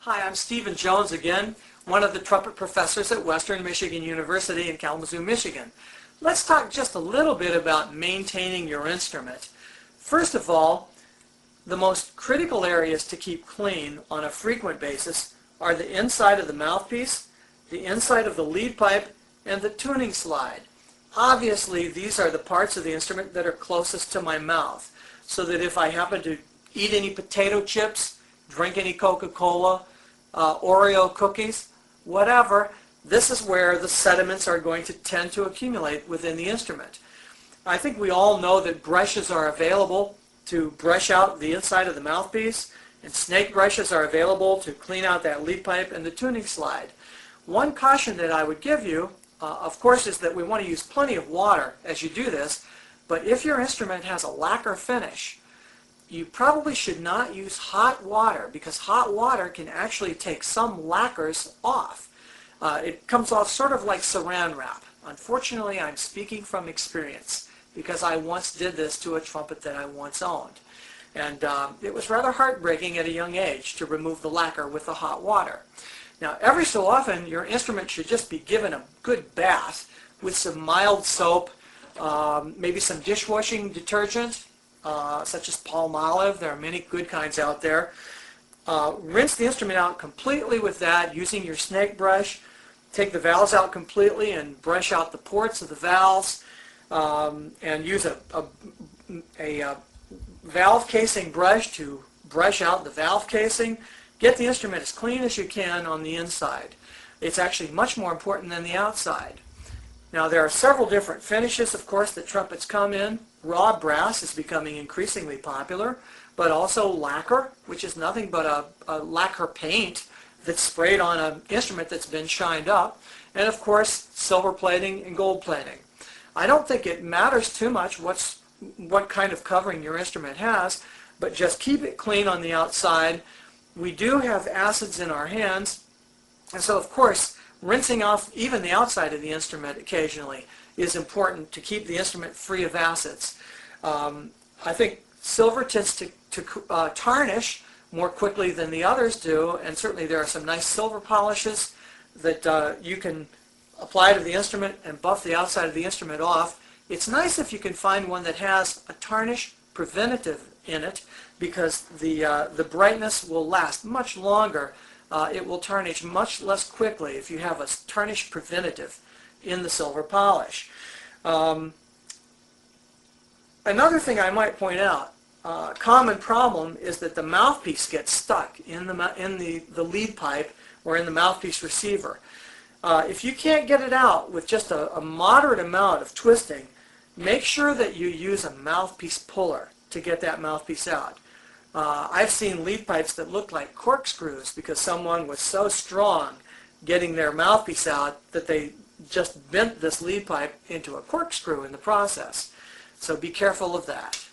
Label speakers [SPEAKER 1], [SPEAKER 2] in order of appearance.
[SPEAKER 1] Hi, I'm Stephen Jones again, one of the trumpet professors at Western Michigan University in Kalamazoo, Michigan. Let's talk just a little bit about maintaining your instrument. First of all, the most critical areas to keep clean on a frequent basis are the inside of the mouthpiece, the inside of the lead pipe, and the tuning slide. Obviously, these are the parts of the instrument that are closest to my mouth, so that if I happen to eat any potato chips, drink any Coca-Cola, Oreo cookies, whatever, this is where the sediments are going to tend to accumulate within the instrument. I think we all know that brushes are available to brush out the inside of the mouthpiece, and snake brushes are available to clean out that lead pipe and the tuning slide. One caution that I would give you, of course, is that we want to use plenty of water as you do this, but if your instrument has a lacquer finish, you probably should not use hot water, because hot water can actually take some lacquers off. It comes off sort of like saran wrap. Unfortunately, I'm speaking from experience, because I once did this to a trumpet that I once owned. And it was rather heartbreaking at a young age to remove the lacquer with the hot water. Now, every so often, your instrument should just be given a good bath with some mild soap, maybe some dishwashing detergent, such as Palmolive. There are many good kinds out there. Rinse the instrument out completely with that using your snake brush. Take the valves out completely and brush out the ports of the valves, and use a valve casing brush to brush out the valve casing. Get the instrument as clean as you can on the inside. It's actually much more important than the outside. Now, there are several different finishes, of course, that trumpets come in. Raw brass is becoming increasingly popular, but also lacquer, which is nothing but a lacquer paint that's sprayed on an instrument that's been shined up, and of course silver plating and gold plating. I don't think it matters too much what kind of covering your instrument has, but just keep it clean on the outside. We do have acids in our hands, and so of course rinsing off even the outside of the instrument occasionally is important to keep the instrument free of acids. I think silver tends to tarnish more quickly than the others do, and certainly there are some nice silver polishes that you can apply to the instrument and buff the outside of the instrument off. It's nice if you can find one that has a tarnish preventative in it, because the brightness will last much longer. It will tarnish much less quickly if you have a tarnish preventative in the silver polish. Another thing I might point out, a common problem is that the mouthpiece gets stuck in the lead pipe or in the mouthpiece receiver. If you can't get it out with just a moderate amount of twisting, make sure that you use a mouthpiece puller to get that mouthpiece out. I've seen lead pipes that look like corkscrews because someone was so strong getting their mouthpiece out that they just bent this lead pipe into a corkscrew in the process. So be careful of that.